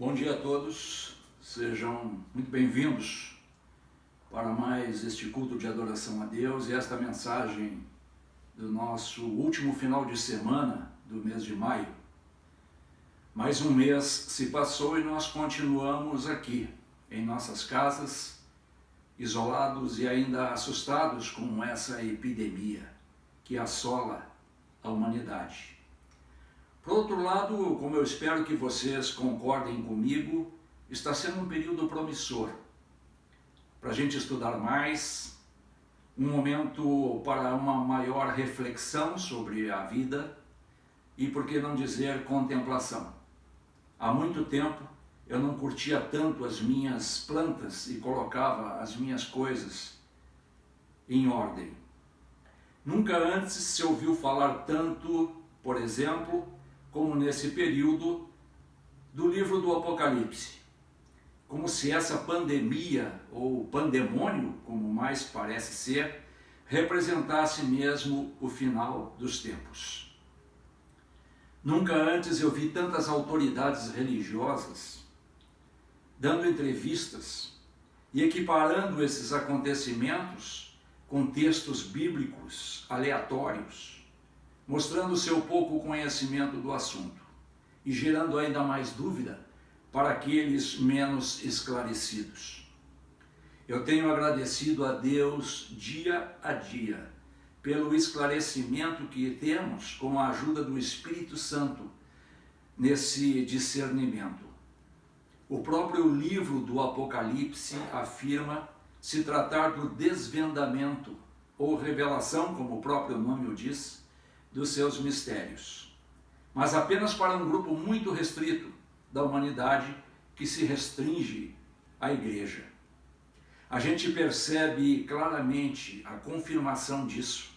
Bom dia a todos, sejam muito bem-vindos para mais este culto de adoração a Deus e esta mensagem do nosso último final de semana do mês de maio. Mais um mês se passou e nós continuamos aqui, em nossas casas, isolados e ainda assustados com essa epidemia que assola a humanidade. Por outro lado, como eu espero que vocês concordem comigo, está sendo um período promissor para a gente estudar mais, um momento para uma maior reflexão sobre a vida e, por que não dizer, contemplação. Há muito tempo eu não curtia tanto as minhas plantas e colocava as minhas coisas em ordem. Nunca antes se ouviu falar tanto, por exemplo, como nesse período do livro do Apocalipse. Como se essa pandemia, ou pandemônio, como mais parece ser, representasse mesmo o final dos tempos. Nunca antes eu vi tantas autoridades religiosas dando entrevistas e equiparando esses acontecimentos com textos bíblicos aleatórios, mostrando seu pouco conhecimento do assunto e gerando ainda mais dúvida para aqueles menos esclarecidos. Eu tenho agradecido a Deus dia a dia pelo esclarecimento que temos com a ajuda do Espírito Santo nesse discernimento. O próprio livro do Apocalipse afirma se tratar do desvendamento ou revelação, como o próprio nome o diz, dos seus mistérios, mas apenas para um grupo muito restrito da humanidade que se restringe à igreja. A gente percebe claramente a confirmação disso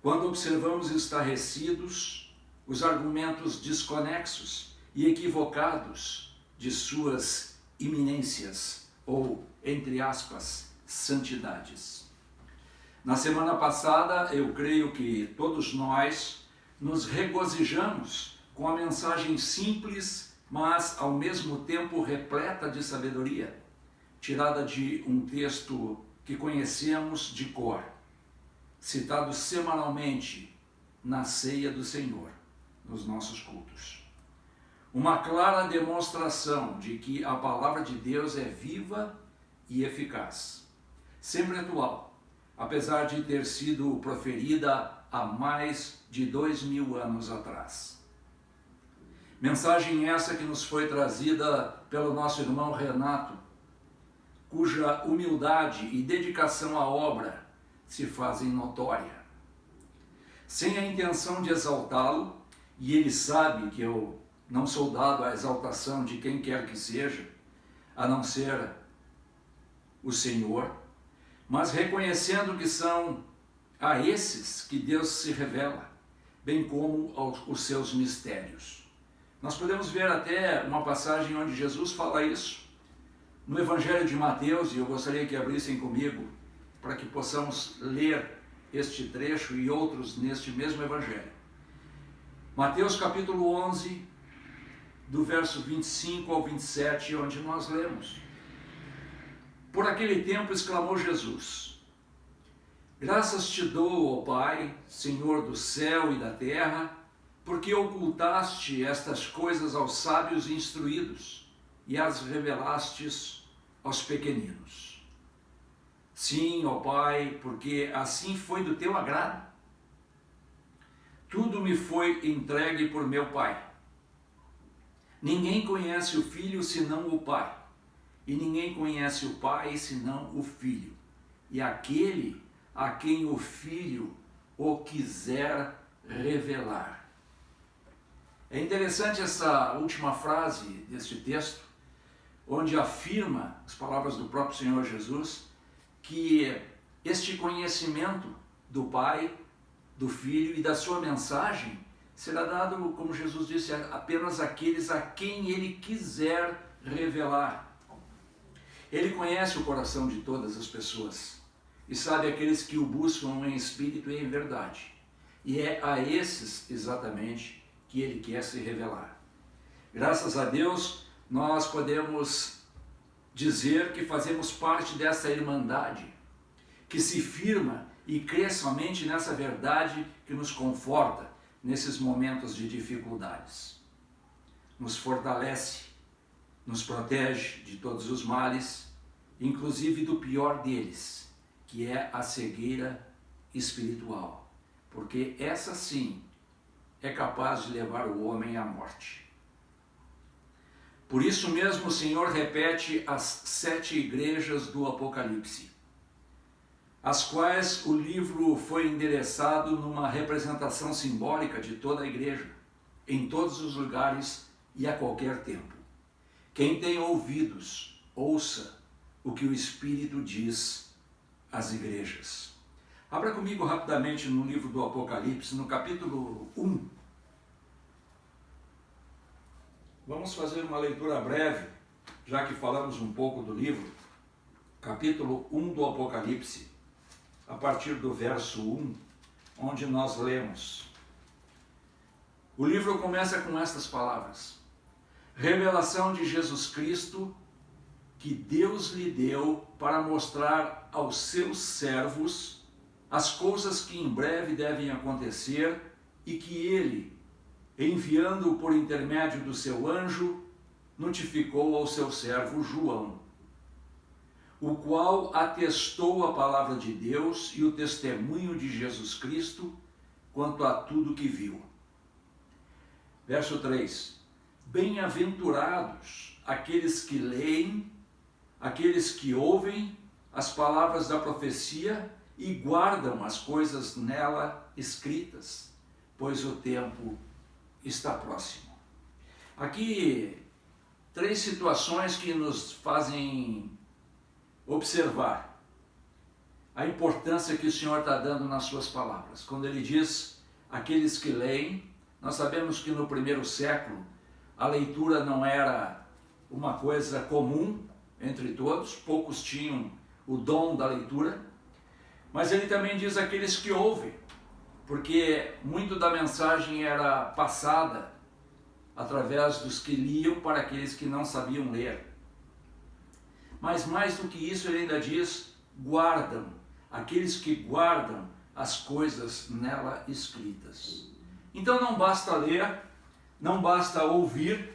quando observamos estarrecidos os argumentos desconexos e equivocados de suas iminências ou, entre aspas, santidades. Na semana passada, eu creio que todos nós nos regozijamos com a mensagem simples, mas ao mesmo tempo repleta de sabedoria, tirada de um texto que conhecemos de cor, citado semanalmente na ceia do Senhor, nos nossos cultos. Uma clara demonstração de que a palavra de Deus é viva e eficaz, sempre atual, apesar de ter sido proferida há mais de 2000 anos atrás. Mensagem essa que nos foi trazida pelo nosso irmão Renato, cuja humildade e dedicação à obra se fazem notória. Sem a intenção de exaltá-lo, e ele sabe que eu não sou dado à exaltação de quem quer que seja, a não ser o Senhor, mas reconhecendo que são a esses que Deus se revela, bem como os seus mistérios. Nós podemos ver até uma passagem onde Jesus fala isso, no Evangelho de Mateus, e eu gostaria que abrissem comigo, para que possamos ler este trecho e outros neste mesmo Evangelho. Mateus capítulo 11, do verso 25 ao 27, onde nós lemos: Por aquele tempo exclamou Jesus: Graças te dou, ó Pai, Senhor do céu e da terra, porque ocultaste estas coisas aos sábios e instruídos e as revelastes aos pequeninos. Sim, ó Pai, porque assim foi do teu agrado. Tudo me foi entregue por meu Pai. Ninguém conhece o Filho senão o Pai, e ninguém conhece o Pai senão o Filho, e aquele a quem o Filho o quiser revelar. É interessante essa última frase deste texto, onde afirma as palavras do próprio Senhor Jesus, que este conhecimento do Pai, do Filho e da sua mensagem será dado, como Jesus disse, apenas àqueles a quem Ele quiser revelar. Ele conhece o coração de todas as pessoas e sabe aqueles que o buscam em espírito e em verdade. E é a esses exatamente que Ele quer se revelar. Graças a Deus, nós podemos dizer que fazemos parte dessa irmandade, que se firma e crê somente nessa verdade que nos conforta nesses momentos de dificuldades. Nos fortalece, nos protege de todos os males, inclusive do pior deles, que é a cegueira espiritual, porque essa sim é capaz de levar o homem à morte. Por isso mesmo o Senhor repete as 7 igrejas do Apocalipse, as quais o livro foi endereçado numa representação simbólica de toda a igreja, em todos os lugares e a qualquer tempo. Quem tem ouvidos, ouça o que o Espírito diz às igrejas. Abra comigo rapidamente no livro do Apocalipse, no capítulo 1. Vamos fazer uma leitura breve, já que falamos um pouco do livro. Capítulo 1 do Apocalipse, a partir do verso 1, onde nós lemos. O livro começa com estas palavras: revelação de Jesus Cristo, que Deus lhe deu para mostrar aos seus servos as coisas que em breve devem acontecer e que ele, enviando-o por intermédio do seu anjo, notificou ao seu servo João, o qual atestou a palavra de Deus e o testemunho de Jesus Cristo quanto a tudo que viu. Verso 3. Bem-aventurados aqueles que leem, aqueles que ouvem as palavras da profecia e guardam as coisas nela escritas, pois o tempo está próximo. Aqui, 3 situações que nos fazem observar a importância que o Senhor está dando nas suas palavras. Quando ele diz aqueles que leem, nós sabemos que no primeiro século a leitura não era uma coisa comum entre todos, poucos tinham o dom da leitura, mas ele também diz aqueles que ouvem, porque muito da mensagem era passada através dos que liam para aqueles que não sabiam ler. Mas mais do que isso, ele ainda diz: guardam, aqueles que guardam as coisas nela escritas. Então não basta ler, não basta ouvir,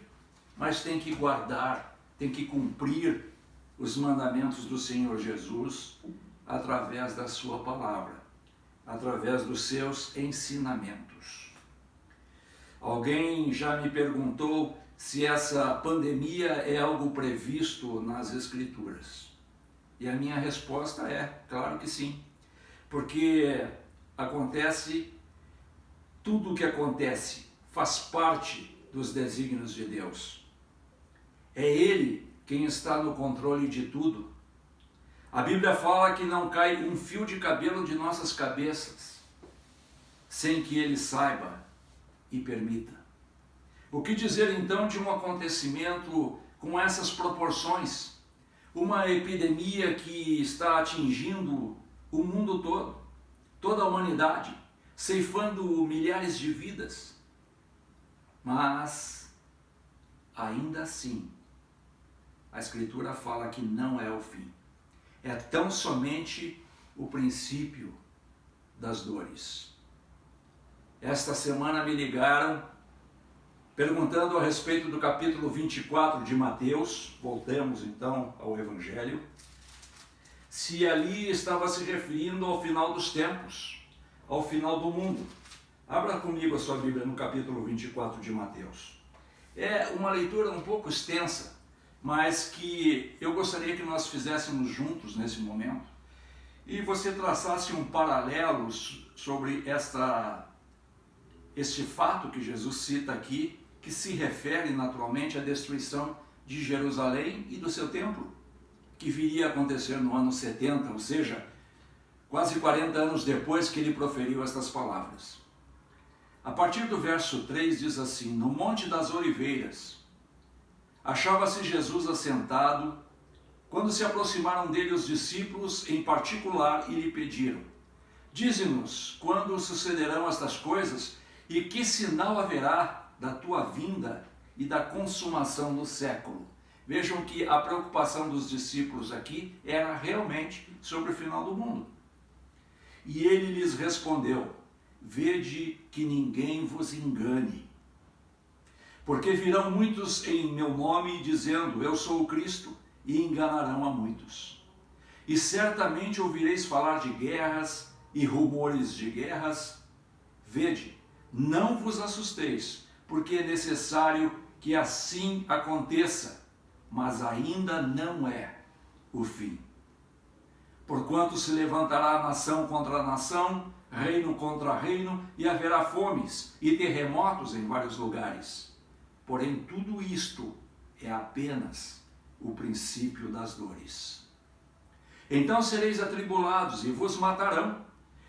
mas tem que guardar, tem que cumprir os mandamentos do Senhor Jesus através da sua palavra, através dos seus ensinamentos. Alguém já me perguntou se essa pandemia é algo previsto nas Escrituras. E a minha resposta é, claro que sim, porque acontece, tudo o que acontece faz parte dos desígnios de Deus. É Ele quem está no controle de tudo. A Bíblia fala que não cai um fio de cabelo de nossas cabeças sem que Ele saiba e permita. O que dizer então de um acontecimento com essas proporções? Uma epidemia que está atingindo o mundo todo, toda a humanidade, ceifando milhares de vidas. Mas, ainda assim, a Escritura fala que não é o fim. É tão somente o princípio das dores. Esta semana me ligaram perguntando a respeito do capítulo 24 de Mateus, voltamos então ao Evangelho, se ali estava se referindo ao final dos tempos, ao final do mundo. Abra comigo a sua Bíblia no capítulo 24 de Mateus. É uma leitura um pouco extensa, mas que eu gostaria que nós fizéssemos juntos nesse momento, e você traçasse um paralelo sobre este fato que Jesus cita aqui, que se refere naturalmente à destruição de Jerusalém e do seu templo, que viria a acontecer no ano 70, ou seja, quase 40 anos depois que ele proferiu estas palavras. A partir do verso 3 diz assim: no Monte das Oliveiras, achava-se Jesus assentado, quando se aproximaram dele os discípulos em particular e lhe pediram: dize-nos quando sucederão estas coisas e que sinal haverá da tua vinda e da consumação do século. Vejam que a preocupação dos discípulos aqui era realmente sobre o final do mundo. E ele lhes respondeu: vede que ninguém vos engane. Porque virão muitos em meu nome dizendo, eu sou o Cristo, e enganarão a muitos. E certamente ouvireis falar de guerras e rumores de guerras. Vede, não vos assusteis, porque é necessário que assim aconteça, mas ainda não é o fim. Porquanto se levantará nação contra nação, reino contra reino, e haverá fomes e terremotos em vários lugares. Porém, tudo isto é apenas o princípio das dores. Então sereis atribulados e vos matarão.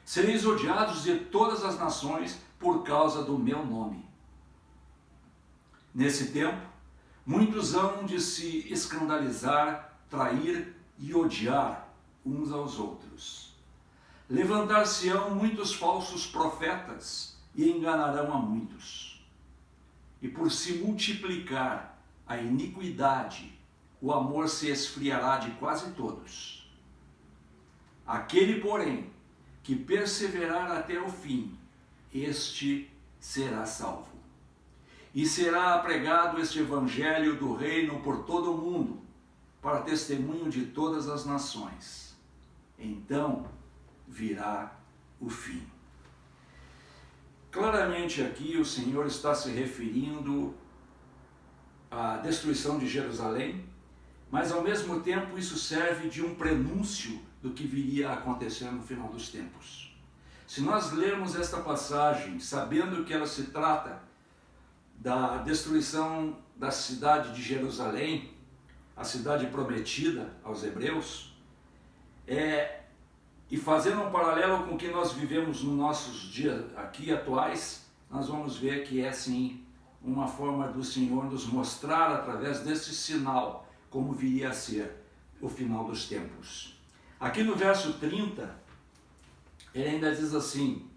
Sereis odiados de todas as nações por causa do meu nome. Nesse tempo, muitos hão de se escandalizar, trair e odiar uns aos outros. Levantar-se-ão muitos falsos profetas e enganarão a muitos. E por se multiplicar a iniquidade, o amor se esfriará de quase todos. Aquele, porém, que perseverar até o fim, este será salvo. E será pregado este evangelho do reino por todo o mundo, para testemunho de todas as nações. Então virá o fim. Claramente aqui o Senhor está se referindo à destruição de Jerusalém, mas ao mesmo tempo isso serve de um prenúncio do que viria a acontecer no final dos tempos. Se nós lermos esta passagem, sabendo que ela se trata da destruição da cidade de Jerusalém, a cidade prometida aos hebreus, e fazendo um paralelo com o que nós vivemos nos nossos dias aqui atuais, nós vamos ver que é sim uma forma do Senhor nos mostrar através desse sinal como viria a ser o final dos tempos. Aqui no verso 30, ele ainda diz assim,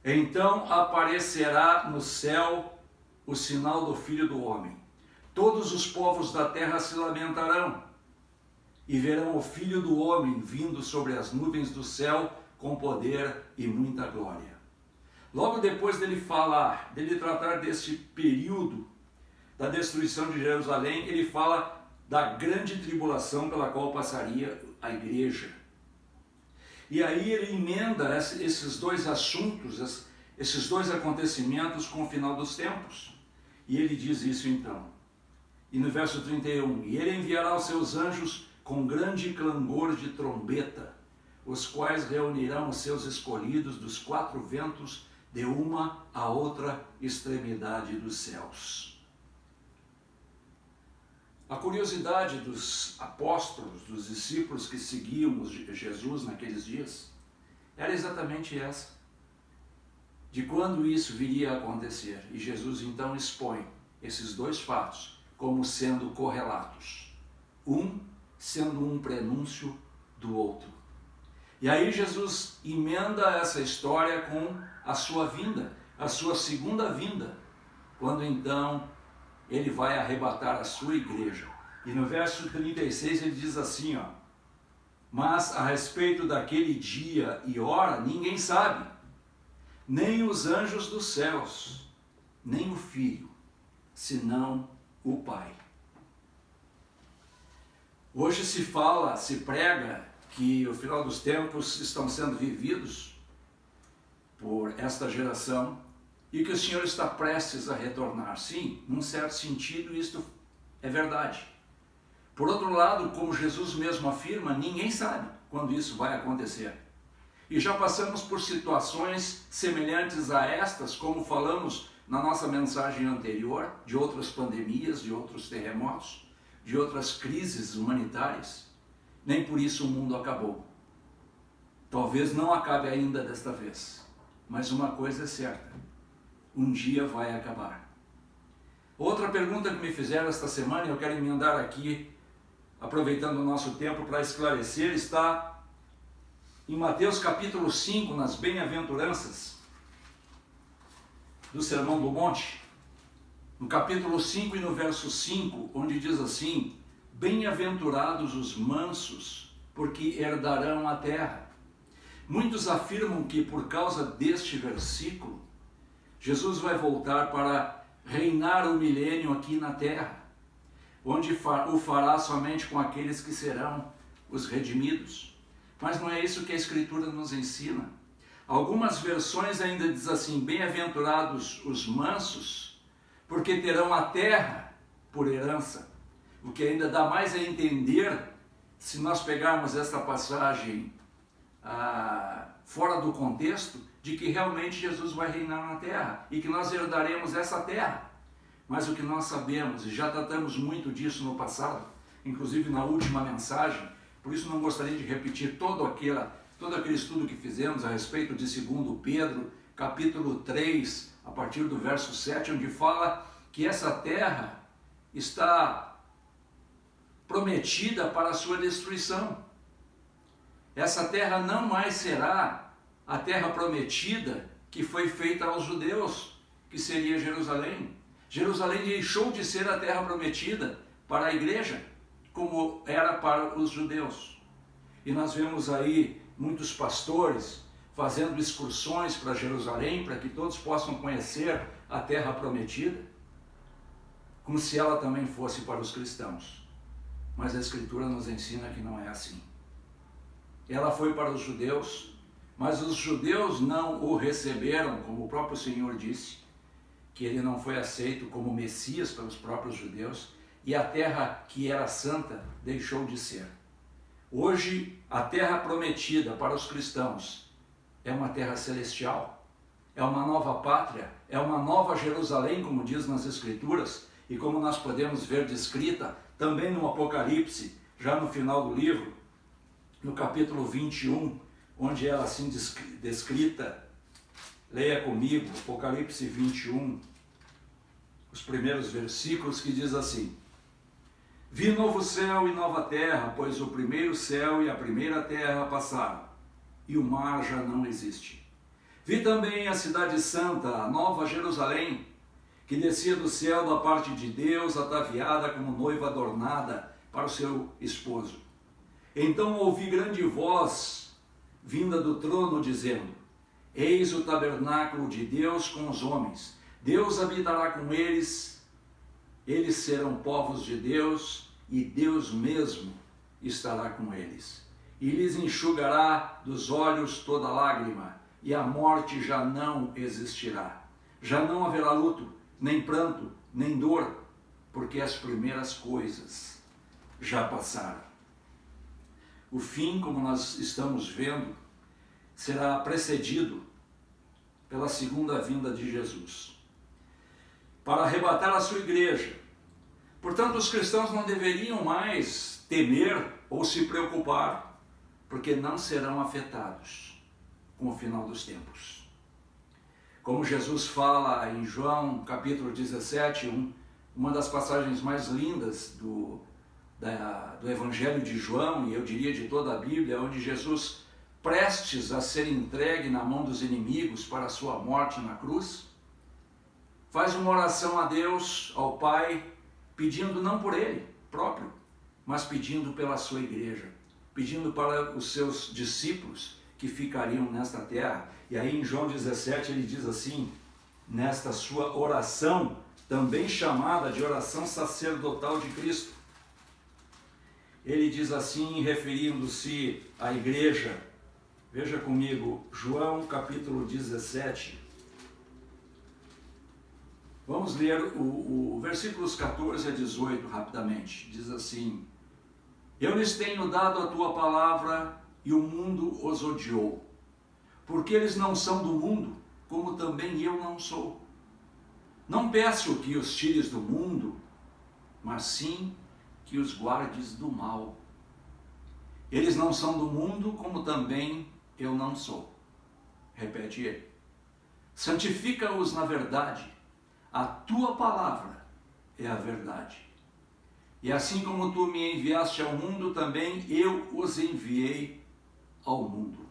então aparecerá no céu o sinal do Filho do Homem. Todos os povos da terra se lamentarão e verão o Filho do Homem vindo sobre as nuvens do céu com poder e muita glória. Logo depois dele falar, dele tratar desse período da destruição de Jerusalém, ele fala da grande tribulação pela qual passaria a igreja. E aí ele emenda esses dois assuntos, esses dois acontecimentos com o final dos tempos. E ele diz isso então. E no verso 31, e ele enviará os seus anjos com grande clangor de trombeta, os quais reunirão os seus escolhidos dos quatro ventos de uma a outra extremidade dos céus. A curiosidade dos apóstolos, dos discípulos que seguiam Jesus naqueles dias, era exatamente essa, de quando isso viria a acontecer. E Jesus então expõe esses dois fatos como sendo correlatos, um sendo um prenúncio do outro. E aí Jesus emenda essa história com a sua vinda, a sua segunda vinda, quando então ele vai arrebatar a sua igreja. E no verso 36 ele diz assim, mas a respeito daquele dia e hora ninguém sabe, nem os anjos dos céus, nem o Filho, senão o Pai. Hoje se fala, se prega que o final dos tempos estão sendo vividos por esta geração e que o Senhor está prestes a retornar. Sim, num certo sentido isto é verdade. Por outro lado, como Jesus mesmo afirma, ninguém sabe quando isso vai acontecer. E já passamos por situações semelhantes a estas, como falamos na nossa mensagem anterior, de outras pandemias, de outros terremotos, de outras crises humanitárias. Nem por isso o mundo acabou. Talvez não acabe ainda desta vez, mas uma coisa é certa, um dia vai acabar. Outra pergunta que me fizeram esta semana, e eu quero emendar aqui, aproveitando o nosso tempo para esclarecer, está em Mateus capítulo 5, nas bem-aventuranças. do Sermão do Monte, no capítulo 5 e no verso 5, onde diz assim: bem-aventurados os mansos, porque herdarão a terra. Muitos afirmam que por causa deste versículo, Jesus vai voltar para reinar o milênio aqui na terra, onde o fará somente com aqueles que serão os redimidos. Mas não é isso que a Escritura nos ensina. Algumas versões ainda diz assim: bem-aventurados os mansos, porque terão a terra por herança. O que ainda dá mais a entender, se nós pegarmos esta passagem fora do contexto, de que realmente Jesus vai reinar na terra e que nós herdaremos essa terra. Mas o que nós sabemos, e já tratamos muito disso no passado, inclusive na última mensagem, por isso não gostaria de repetir todo aquele estudo que fizemos a respeito de 2 Pedro, capítulo 3, a partir do verso 7, onde fala que essa terra está prometida para a sua destruição. Essa terra não mais será a terra prometida que foi feita aos judeus, que seria Jerusalém. Jerusalém deixou de ser a terra prometida para a igreja, como era para os judeus. E nós vemos aí muitos pastores fazendo excursões para Jerusalém, para que todos possam conhecer a terra prometida, como se ela também fosse para os cristãos. Mas a Escritura nos ensina que não é assim. Ela foi para os judeus, mas os judeus não o receberam, como o próprio Senhor disse, que ele não foi aceito como Messias pelos próprios judeus, e a terra que era santa deixou de ser. Hoje, a terra prometida para os cristãos é uma terra celestial, é uma nova pátria, é uma nova Jerusalém, como diz nas Escrituras, e como nós podemos ver descrita também no Apocalipse, já no final do livro, no capítulo 21, onde ela é assim descrita. Leia comigo, Apocalipse 21, os primeiros versículos, que diz assim: vi novo céu e nova terra, pois o primeiro céu e a primeira terra passaram, e o mar já não existe. Vi também a cidade santa, a nova Jerusalém, que descia do céu da parte de Deus, ataviada como noiva adornada para o seu esposo. Então ouvi grande voz vinda do trono, dizendo: eis o tabernáculo de Deus com os homens. Deus habitará com eles, eles serão povos de Deus, e Deus mesmo estará com eles. E lhes enxugará dos olhos toda lágrima, e a morte já não existirá. Já não haverá luto, nem pranto, nem dor, porque as primeiras coisas já passaram. O fim, como nós estamos vendo, será precedido pela segunda vinda de Jesus, para arrebatar a sua igreja. Portanto, os cristãos não deveriam mais temer ou se preocupar, porque não serão afetados com o final dos tempos. Como Jesus fala em João capítulo 17, uma das passagens mais lindas do Evangelho de João, e eu diria de toda a Bíblia, onde Jesus, prestes a ser entregue na mão dos inimigos para a sua morte na cruz, faz uma oração a Deus, ao Pai, pedindo não por ele próprio, mas pedindo pela sua igreja, pedindo para os seus discípulos que ficariam nesta terra. E aí em João 17 ele diz assim, nesta sua oração, também chamada de oração sacerdotal de Cristo, ele diz assim, referindo-se à igreja, veja comigo, João capítulo 17, vamos ler o versículos 14 a 18 rapidamente, diz assim: eu lhes tenho dado a tua palavra e o mundo os odiou, porque eles não são do mundo, como também eu não sou. Não peço que os tires do mundo, mas sim que os guardes do mal. Eles não são do mundo, como também eu não sou. Repete ele. Santifica-os na verdade. A tua palavra é a verdade. E assim como tu me enviaste ao mundo, também eu os enviei ao mundo.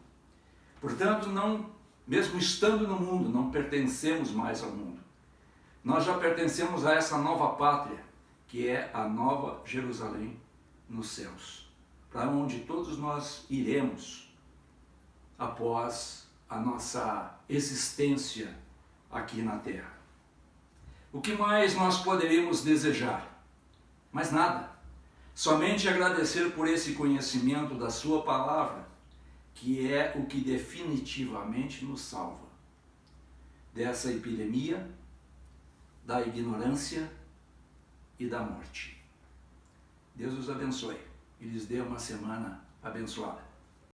Portanto, não, mesmo estando no mundo, não pertencemos mais ao mundo. Nós já pertencemos a essa nova pátria, que é a Nova Jerusalém nos céus, para onde todos nós iremos após a nossa existência aqui na terra. O que mais nós poderíamos desejar? Mais nada. Somente agradecer por esse conhecimento da sua palavra, que é o que definitivamente nos salva dessa epidemia, da ignorância e da morte. Deus os abençoe e lhes dê uma semana abençoada.